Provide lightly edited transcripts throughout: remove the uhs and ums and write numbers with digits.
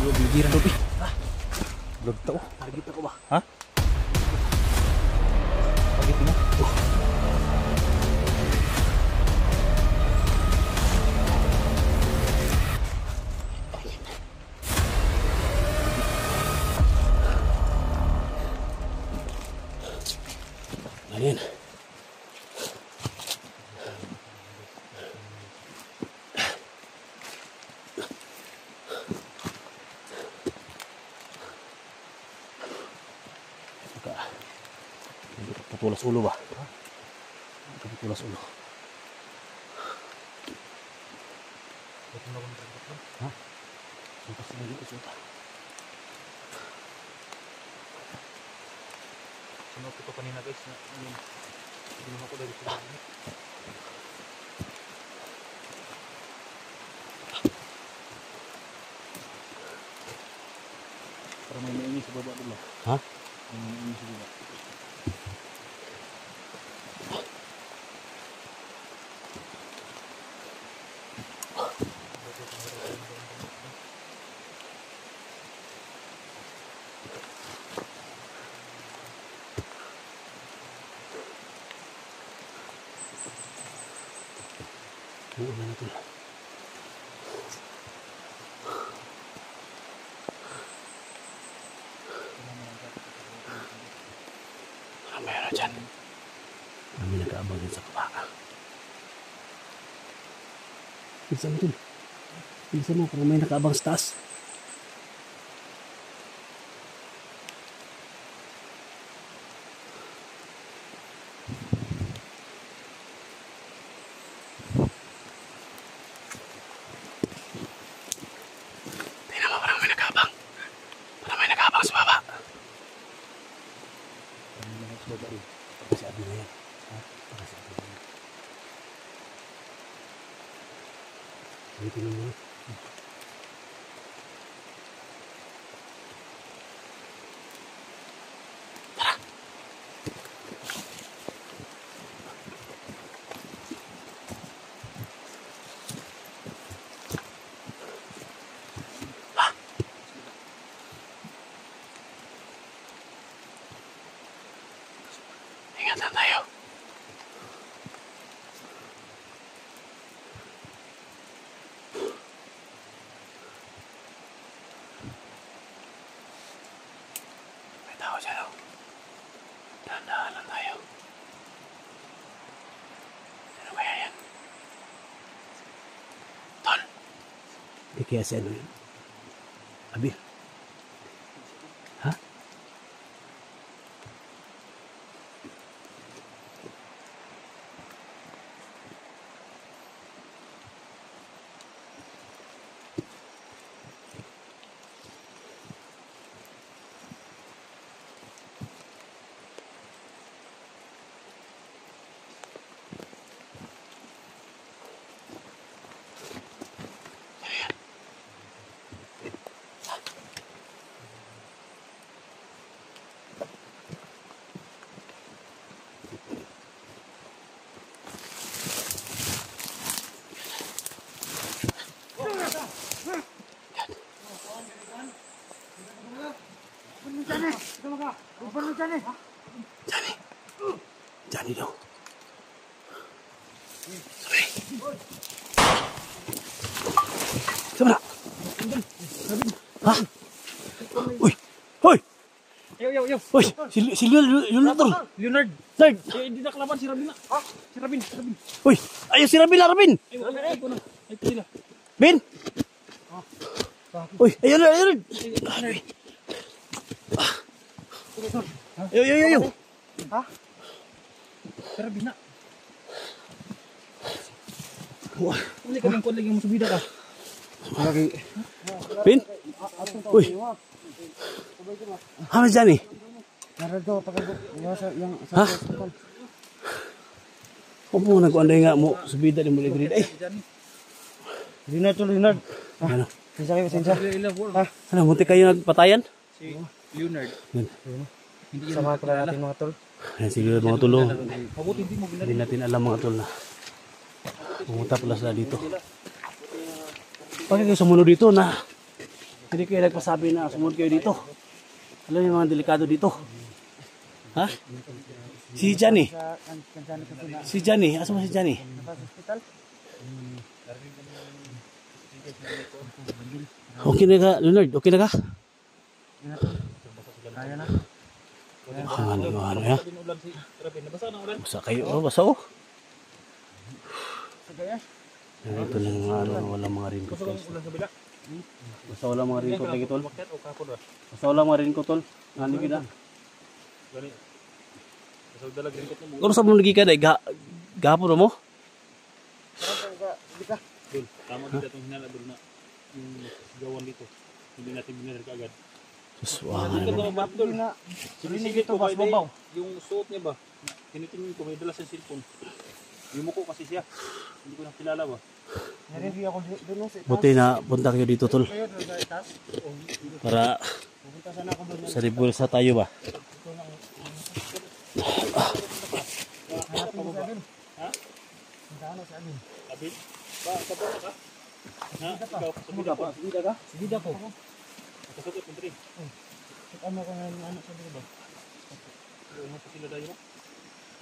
Bigiran dobi. Vlog tao. Target ako ba? Ha? Target mo? Ayan. Putulas ulo ba? Putulas ulo. Ha? Sutas na dito, sutas. Sunod ko kanina guys na hindi ako dali sa dali. Para may maingay sa baba dulu. Ha? May maingay sa baba. Uulan na ito. Marami na dyan. Marami nag-aabang din sa kabaka. Bilisan mo dun. Bilisan mo kung may nag-aabang sa taas. Dito naman. Tara. Ingat lang tayo. Dahan-dahan lang tayo. Ano kaya yan? Tol! Hindi kaya si ano yun? Abi? Ha? Johnny daw. Sabay. Sama na. Ha? Uy! Hoy! Yo. Uy! Si Leonard tol. Leonard. Leonard! Hindi na kalaban si Rabin na. Ha? Si Rabin. Uy! Ayaw si Rabin na, Rabin! Ay, ko na. Ay, ko nila. Bin! Uy! Ayaw na, ayaw na! Yo! Ha? Si Rabin na. Uli ka ng kuwan lagi mo subida ka. Bin? Uy! Ano dyan eh? Ha? Kung mo nag-uanday nga mo, subida din mo ligrid. Ay! Leonard. Ano? Sensya. Ano, munti kayo nagpatayan? Si Leonard. Hindi sama ko natin mga tol. Ayan, sige mga tulo. Mabuti hindi mo Hindi natin alam mga tol na pumunta pala sila dito. Bakit kayo sumunod dito na Hindi kayo nagpasabi na sumunod kayo dito. Alam niyo yung mga delikado dito. Ha? Si Johnny. Si Johnny. Asa mo si Johnny? Okay na ka, Leonard? Okay na ka? Kaya na. Ano ya? Basa kayo. Oh, basa oh. Ito lang walang mga raincoat guys. Basta walang mga raincoat lagi tol. Basta walang mga raincoat tol. Nani kita. Kung sa mo nagika dai gahapon mo? Tama dito itong hinala doon na yung gawan dito. Hindi natin binir kaagad. Suswa na. Sinisingit ko ba yung suot niya ba? Tinitingin ko may dala sa cellphone. Yung muko kasi siya. Hindi ko na kilala ba? Narinig ako doon sa buti na punta kayo dito tol. Para sa ribulsa tayo ba? Ha? Abil? Ba, kapag ka? Ha? Ikaw, sabida pa? Sabida ka? Sabida ko. Kasukot mo diri. Ano ko na yung anak sa diri ba? Ano pa sila dayo?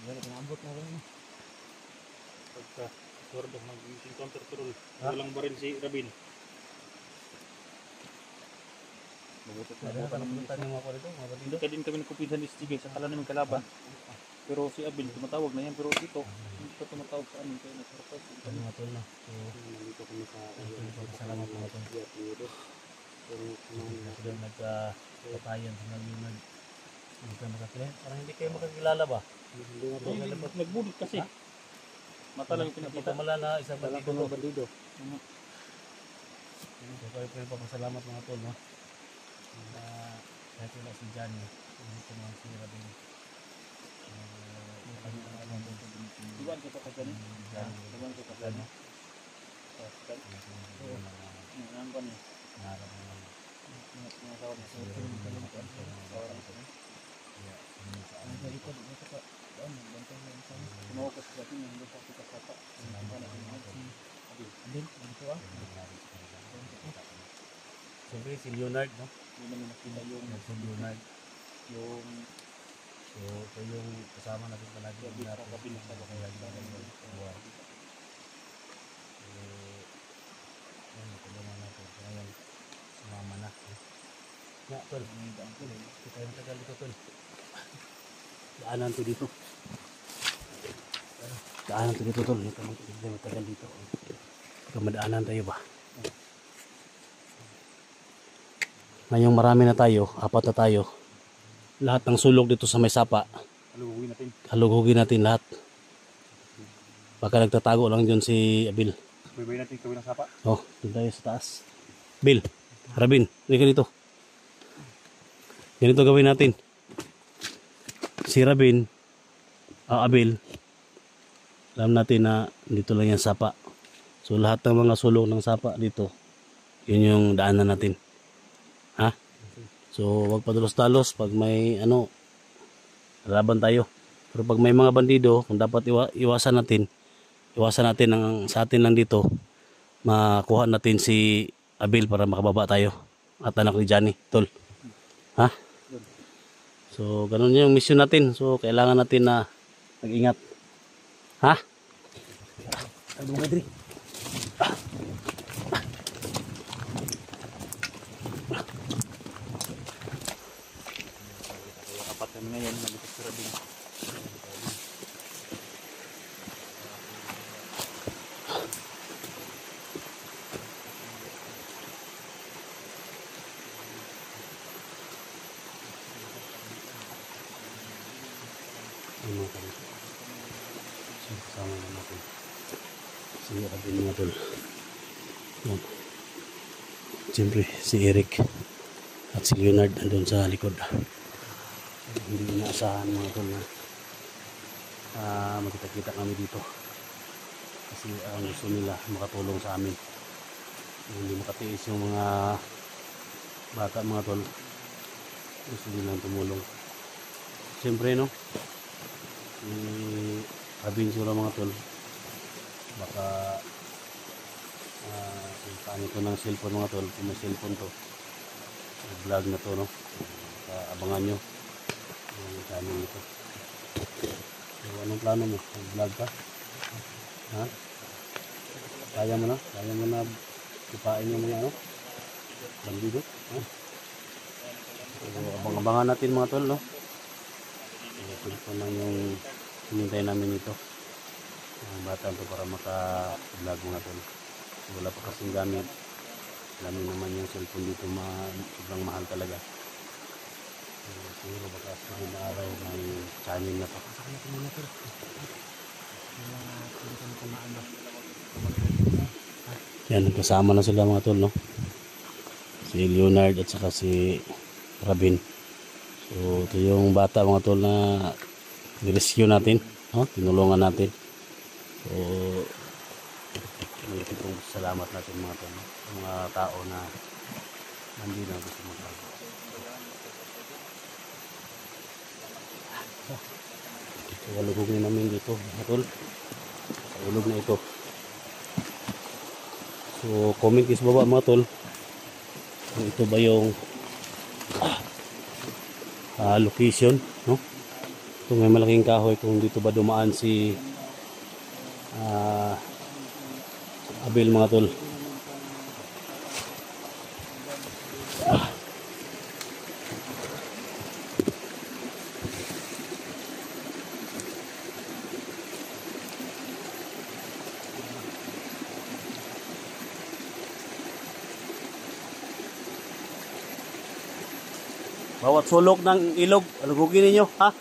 Wala ko naabot na rin. Pagka sordo mag-using counter troll. Walang baril si Rabin. Mabutot na buta ng punta ng mga dito. Hindi ka din kami nagkupitan ni Stigay sa kala namin kalaban. Pero si Abil tumatawag na yan, pero dito hindi pa tumatawag sa amin kaya nagpapos. Ano nga tol na? So, Nandito kami sa salamat mga tol. Sila nagpatayan sa Leonard. Hindi kayo makakilala. Parang hindi kayo makakilala ba? Nagbudit kasi. Mata lang yung pinakita. Napapamala na isang bandido. Bandido. So, kayo papasalamat mga tol, no? Kahit wala si Johnny, ito mga si Rabin. Iwan ko pa kasi. Iwan ko pa kasi. Ang ko niya. Siyempre si Leonard, no? Hindi namin nakita yung Si Leonard. So, ito yung kasama natin palagi. Kaya tulungan natin. Ngayon, sumama na. Nga, tol. Ito tayo matagal dito, tol. Daanan to dito. Daanan to dito, tol. Ito matagal dito. Kamadaanan tayo ba? Ngayong marami na tayo, 4 na tayo. Lahat ng sulok dito sa may sapa. Halugugin natin lahat. Baka nagtatago lang dyan si Abil. Babay natin kawin ng sapa. Oh, doon tayo sa taas. Bil, Rabin, hindi ka dito. Ganito gawin natin. Si Rabin, Abil, alam natin na dito lang yung sapa. So lahat ng mga sulok ng sapa dito, yun yung daanan natin. Ha? So wag padalos-dalos pag may laban tayo. Pero pag may mga bandido, kung dapat iwasan natin ang sa atin lang dito, makuha natin si Abil para makababa tayo at anak ni Johnny, tol. Ha? So ganun yung mission natin. So kailangan natin na mag-ingat. Ha? Ano nga diri? Apat kami ngayon, nandito si Rabin. Ano kami? So kasama na natin si Rabin mga tol. Yan. Siyempre si Eric at si Leonard nandun sa likod. Hindi inaasahan mga tol na magkita-kita kami dito kasi ang gusto nila makatulong sa amin. Hindi makatiis yung mga bata mga tol, gusto nilang tumulong. Siyempre no, Rabin sila mga tol, baka kaan ito ng cellphone mga tol, kung may cellphone to vlog na to, no? Abangan nyo yung channel nito. So, anong plano mo? Vlog ka? Ha? Kaya mo na? Kaya mo na ipain yung mga ano? Bandido? Ha? So, abang-abangan natin mga tol, no? So, ito lang yung hinintay namin ito. Ang bata ito para maka-vlog mga tol. So, wala pa kasing gamit. Alam niyo naman yung cellphone dito sobrang mahal talaga. So, siguro baka sunod na araw may channel na pa. Yan, nagkasama na sila mga tol, no? Si Leonard at saka si Rabin. So, ito yung bata mga tol na nirescue natin, no? Tinulungan natin. So, malaki pong salamat natin mga tol, no? Mga tao na nandito na gusto magbago. So, walugugin namin dito mga tol. Sa ulog na ito. So, comment kayo sa baba mga tol kung ito ba yung location, no? Kung may malaking kahoy, kung dito ba dumaan si Abel mga tol. Bawat sulok ng ilog, alugugin ninyo, ha?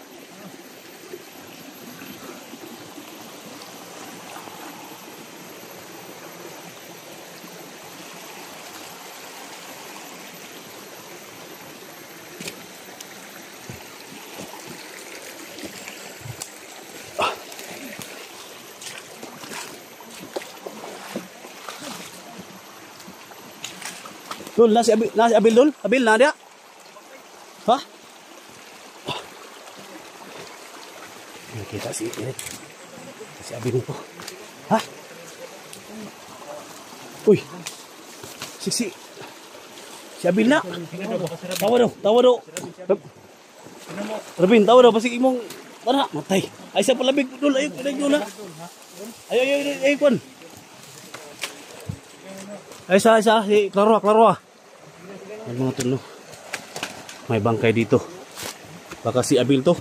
Dul, nasi Abil dul? Abil na dia? Ha? Nakita si Abil po. Ha? Uy. Si Abil na. Tawa daw. Rabin, tawa daw pasig imong para matay. Ay sa palabig dul, ayo na. Ayo kon. Ay sa si Klaro. Ay mga tulo. May bangkay dito. Baka si Abil to.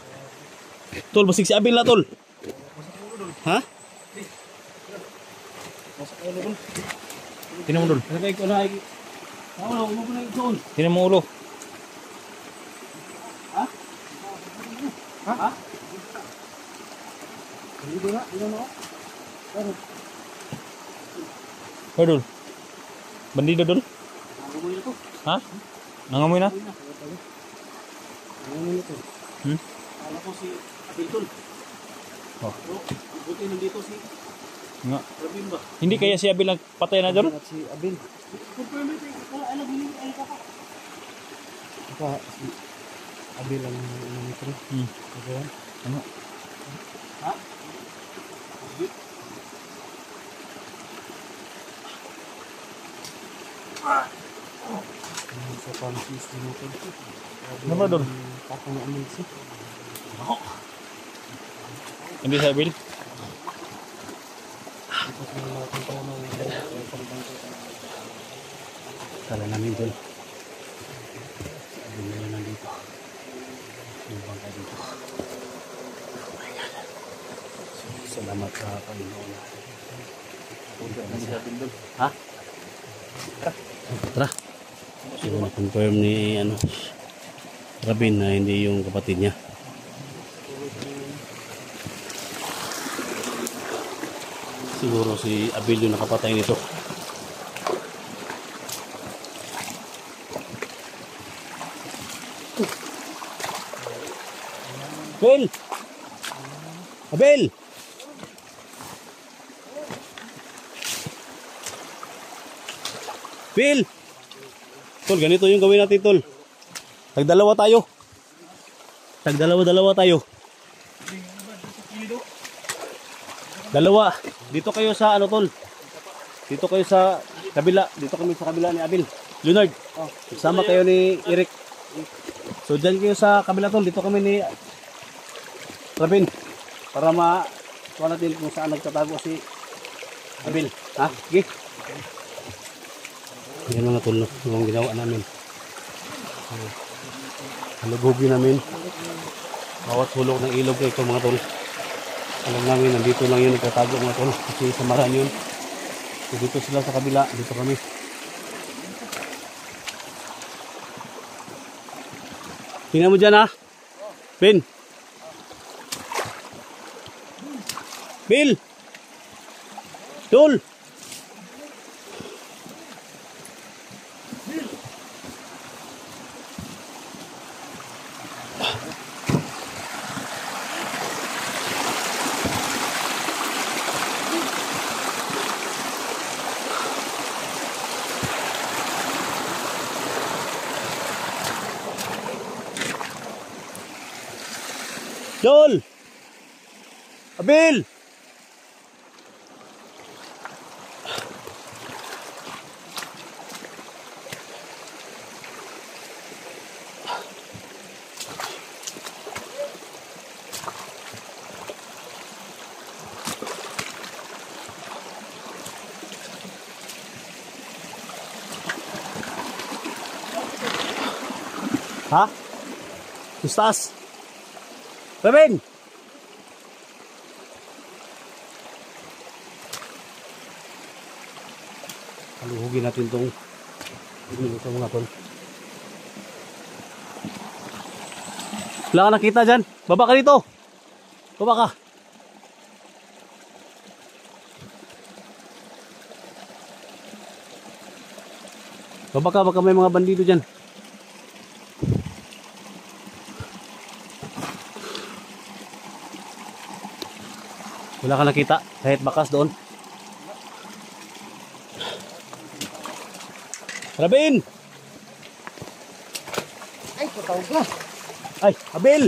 Tol, basig si Abil na tol. Ha? Tinan mo dul. Lagay ko na. Tawag mo na ito. Tinan mo ulo. Ha? Ha? Dito na. Hoy dul. Bandido dul. Nangamoy na to. Ha? Nangamoy na? Nangamoy na to. Kala ko si Abil tol. Oh. Buti nandito si Nga. Rabin ba? Hindi kaya si Abil ang patay na dul? At si Abil. Confirm ito. Alam mo yung ay ka pa. Apa si Abil ang nito. Ano? Ha? Sa pangsis din natin. Ano ba dul? Tako na ulit si. Hindi si Abil? Kala namin dul. Abil na nandito. Yung bangka dito. Oh my God. Salamat sa Panginoon. Ha? Tara. So, na-confirm ni Rabin na hindi yung kapatid niya. Siguro si Abil yung nakapatay nito. Abel! Abel! Bill! Tol, ganito yung gawin natin, tol. Tagdalawa tayo. Tagdalawa tayo. Dalawa. Dito kayo sa ano, tol. Dito kayo sa kabila. Dito kami sa kabila ni Abil. Leonard, sama kayo ni Eric. So dyan kayo sa kabila tol, dito kami ni Rabin para kuha natin kung saan nagtatago si Abel. Ha? Sige. Yan mga tol, no? Yung ginawa namin. Halugugin namin. Bawat sulok ng ilog na ito mga tol. Alam namin, nandito lang yun nagtatago mga tol. Kasi samaran yun. So, dito sila sa kabila, dito kami. Tingnan mo dyan ha. Ben. Bill. Dol. Dol. Abel. Ha? Gustas? Rabin! Haluhugin natin itong mga tol. Wala ka nakita dyan. Baba ka dito. Baba ka. Baba ka, baka may mga bandido dyan. Wala ka nakita kahit bakas doon. Rabin! Ay, patawag na. Ay, Abel!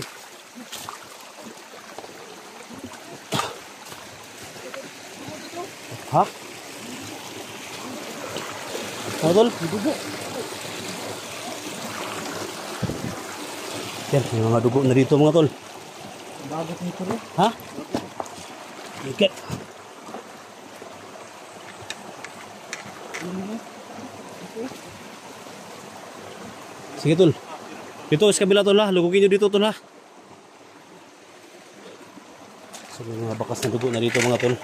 Ha? Ano tol? Dugo. Yan, may mga dugo na dito mga tol. Bagot nito rin. Ha? Ikat. Sige tol. Dito sa kabila tol ha. Lugugin nyo dito tol ha. So may mga bakas na dugo na dito mga tol.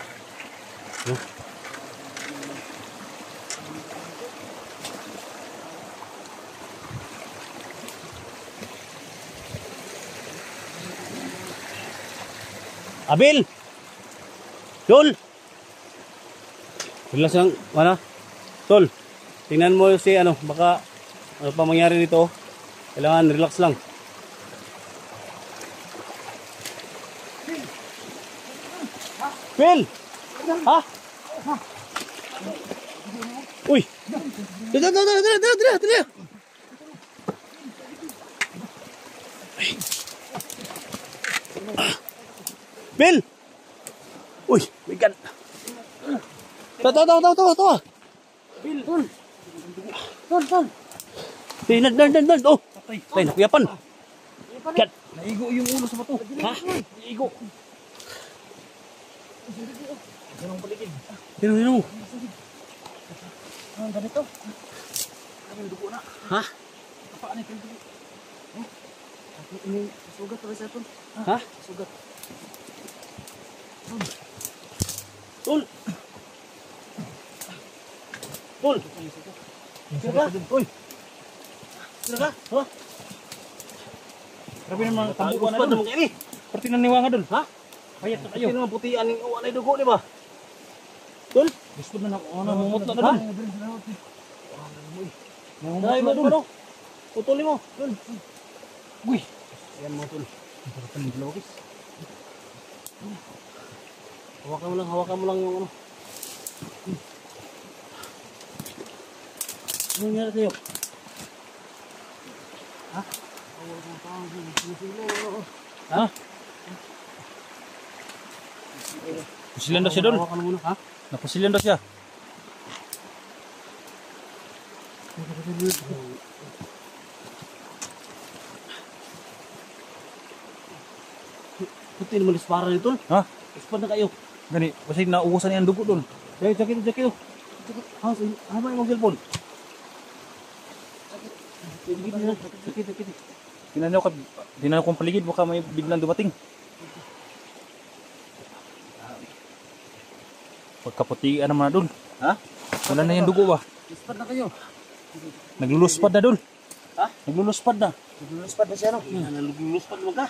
Abel! Tol! Relax lang, ano? Tol, tingnan mo si ano, baka ano pa mangyari dito. Kailangan relax lang. Phil! Ha? Uy! Dali! Phil! Uy, my God! Tawa! Bill, tol. Dan. Oh! Tay, nakuyapan. God! Naigo yung ulo sa bato. Ha? Naigo. Ganong paligid. Yun. Ang ganito. Ano yung dugo na? Ha? Kapaan yung dugo? Ini sugat pa sa ito. Ha? Sugat. Tol! Sino ka? Uy! Sino ka? Ha? Grabe naman tambukan na doon. Pati naniwa nga doon. Ha? Payat na kayo. Pati naman putian ng uwan ay dugo, di ba? Tol? Gusto na namumutla na doon. Dahil mo doon. Putuli mo. Tol. Uy! Ayan mo, tol. Ang pagkatan ng blokis. Hawakan mo lang yung ano. Ano nangyari sa'yo? Ha? Ha? Pusilan daw siya doon. Hawakan mo muna, ha? Napusilan daw siya. Puti naman ispara nito. Ha? Ispara na kayo. Gani, kasi nauusan niya ang dugo doon. Dahil sakit. Hama yung cellphone. Sakit. Tinanong kong paligid, baka may biglang dumating. Pagkaputian naman na doon. Ha? Wala na yung dugo ba? Ispara na kayo. Nagluluspad na doon. Ha? Nagluluspad na. Nagluluspad na siya, no? Nagluluspad mo ka.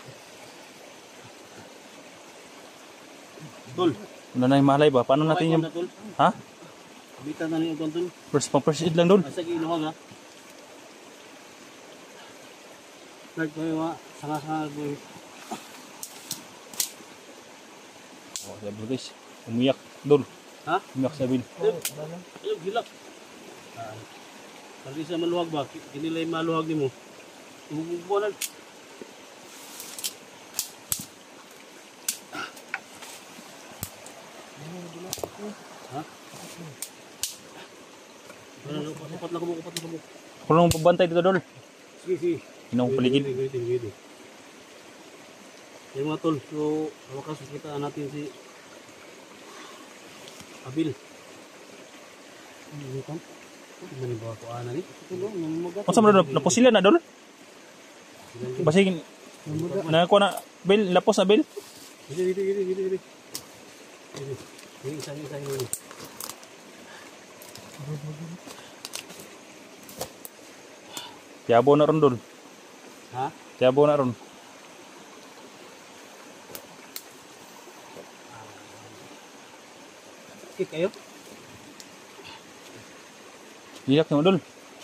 Tol. Wala na yung malay ba? Paano natin yung... Tol. Ha? Bitan na niyo Tol. First aid lang doon. Asa ginuhag ha. Nag ko wa sanga-sanga ko. Oh, sabi guys. Umiyak doon. Ha? Umiyak sabi. Ayun gilak. Kali sa maluwag ba? Kinilay maluwag nimo. Umubo na. Ha? Upat na kumo. Kung lang pabantay dito doon. Sige. Inong paligid. Gawin. Yung mga tol, so wakas kita natin si Abil. Ano kan? Manibawa ko ana ni. Kung saan mo doon? Napos sila na doon? Basigin. Nakakuha na. Bel, lapos na Bel. Gini. Isa ini. Tiyabo na ron doon. Ha? Tiyabo na ron. Kik kayo? Gilak naman doon.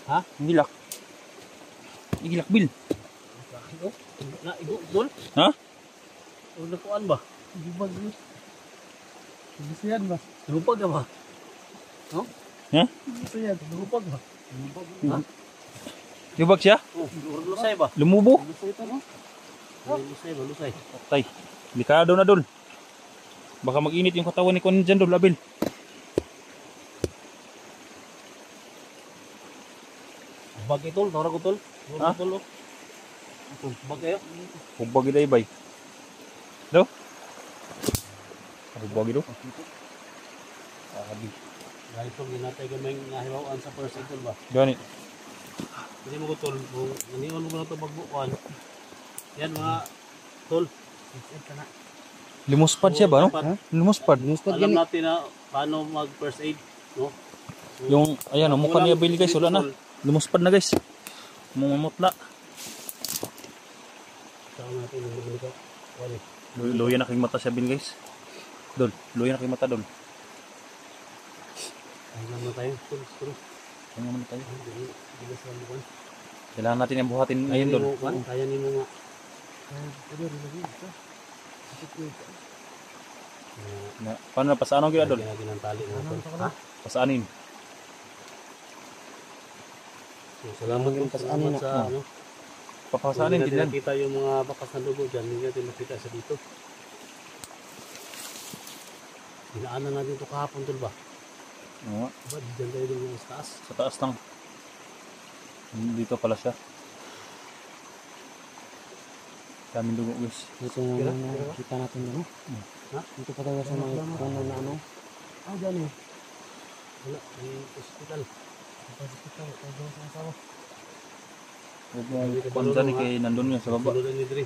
Ha? Gilak. Gilak Bil. Na igo dol? Ha? O nakuan ba? Gibag ni. Bisiyan ba? Lupag ka ba? No? Ha? Bisiyan, lupag ba? Ha? Gibag siya? Oh, lusay ba? Lumubo. Lusay ito no? Lusay. Tay. Delikado na doon. Baka mag-init yung katawan ni Kuan dyan doon, Abil. Bag itol, tawag ko tol. Ha? Tol. Bag kayo? Huwag day bay. Do? Huwag do? Sabi. Dahil ito, ginatay gamay nga hiwaan sa first aid tol ba? Gani. Hindi mo ko tol, kung naniwan mo na ito bagbukuan. Yan mga tol. Lumuspad siya ba, no? Dapat Lumuspad. alam natin na paano mag first aid, no? So, Yung, ayan, mukha niya Abil guys, wala na. tol, Lumuspad na guys. Mumutla. saan natin yung mga wali. Luya na kay mata si Abil guys. Dol, luya na kay mata dol. Alam na tayo, tol. Ano naman tayo? Bilis lang mo kan. Kailangan natin yung buhatin ngayon dol. Kaya ni mo nga. Paano na, pasaanon kita dol? Lagyan natin ang tali mo tol. Ha? Pasaanin. So, salamat sa ano. Papasaanin Hindi din yan. natin nakita yung mga bakas na dugo dyan. Hindi natin nakita sa dito. Inaanan natin ito kahapon tol ba? Oo. Ba, dyan tayo doon sa taas. Sa taas lang. Dito pala siya. Daming dugo guys. Dito na kita natin ano. Ha? Dito pa tayo sa mga puno na ano. Ah, dyan eh. Wala, may hospital. Huwag mo kung kay nandun yun sa baba. Tulad ni Dre.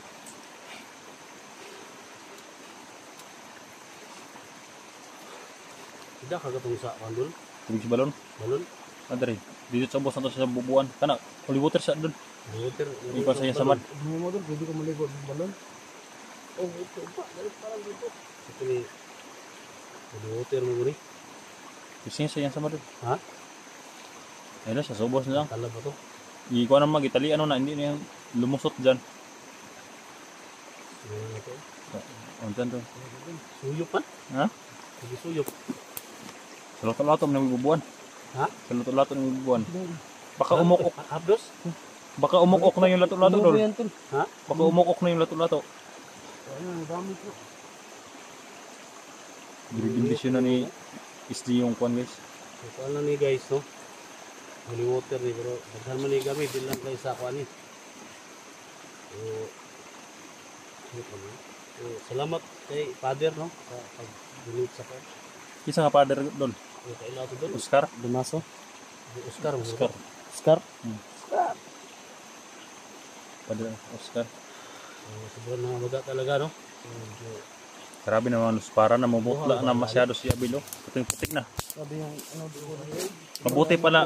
Tidak kagatong sa kandul. Tubig si balon. Balon. Adre. Dito sa bus na to sa bubuan. Kana, holy water siya doon. Water. Hindi pa siya samad. Ano mo doon, pwede ka maligo ng balon. Oh, ito pa. Dalit parang dito. Ito ni. Water mo guni. Kasi siya samad doon. Ha? Ayun siya, subos na lang. Talab ba to? Ikuha naman, itali ano na, hindi na yung lumusot dyan. Ano na to? O, dyan doon. Suyok pa? Ha? Hindi suyok. Sa lato-lato na may bubuan. Ha? Sa lato-lato na may bubuan. Baka umukok. Abdos? Baka umukok na yung lato-lato Ano doon. ba yan tol? Ha? Baka umukok na yung lato-lato. Ano, dami po. Binibindisyon na ni SD yung kwan guys. Ito ano ni guys, no? holy water ni pero daghan man ni gamit din lang kay sa kuan ni. So, salamat kay Father no sa pag-donate sa kuan. Isa nga father doon. Kay lato doon. Oscar. Dumaso. Oscar. Oscar. Scar. Father Oscar. Sobrang namaga talaga no. Grabe naman, para na mumutla na masyado si Abilo. Puting-putik na. Sabi yung ano doon.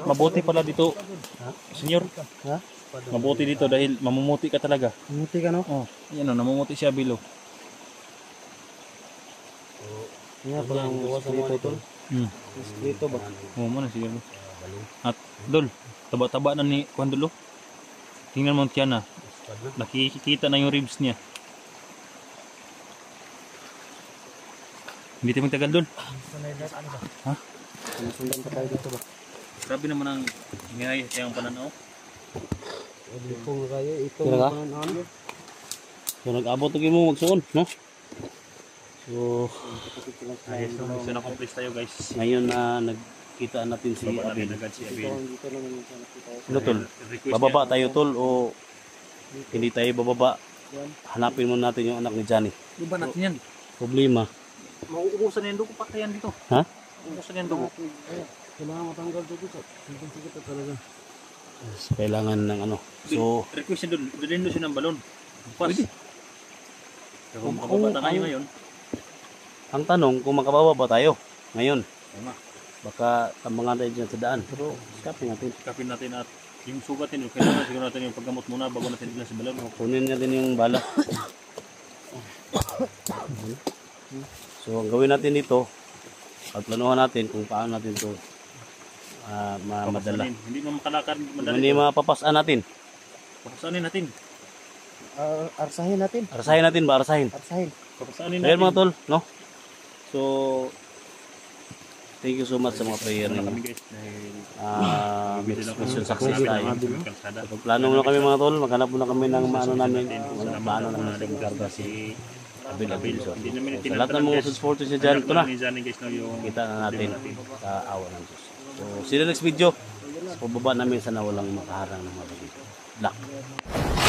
Mabuti pala dito. Senyor, Ha? mabuti dito dahil mamumuti ka talaga. Muti ka no? Oh, yan o, namumuti si Abilo. Nga pala ang spirito tol. Spirito ba? Oo mo na siguro. At Dol, taba-taba na ni Juan Dolo. Tingnan mo tiyan na. Nakikita na yung ribs niya. Hindi tayo magtagal Dol. Ha? Sundan pa tayo dito ba? Grabe naman ang ingay yung pananaw. Kung kaya ito Kira ka? ano? So nag-abot ug mo magsuon no. So Ayos, so mission accomplished tayo guys. ngayon na nagkita natin si Baba natin Abel. agad si Abel. Dito naman yung sana kita. Ano tol? Request Bababa niya. tayo tol o hindi tayo bababa? Hanapin mo natin yung anak ni Johnny. Di ba natin yan? Problema. Mauubusan yan dugo pa kaya dito. Ha? Mauubusan yan dugo. Kailangan matanggal dito sa. Sige kita talaga. Yes, kailangan ng ano. So Request niya doon. Doon siya ng balon. Bukas. Kung makababa tayo ngayon. ang tanong kung makababa ba tayo ngayon? Tama. Baka tambangan tayo dyan sa daan. Pero skapin natin. Kapin natin at yung sugat din. Kailangan siguro natin yung paggamot muna bago natin ilan sa balon. Kunin natin yung bala. So ang gawin natin dito, pagplanuhan natin kung paano natin to madala. Hindi mo makalakad madali. Hindi mapapasaan natin. Papasanin natin. Arsahin natin. Arasahin natin ba? Arasahin. Arsahin. Papasanin Ayan natin. mga tol, no? So, thank you so much sa mga prayer Kami ninyo. guys. Dahil Mission success tayo. kalsada. Pagplano muna kami mga tol, maghanap muna kami ng maano namin, paano namin sa karga si Abel Abilso. Hindi namin So, sa lahat ng mga supporters niya dyan, ito na. Ni Johnny guys no yung Kita na natin sa awa ng Diyos. So, see you next video. Sa pagbaba namin, sana walang makaharang ng mga bagay. Black.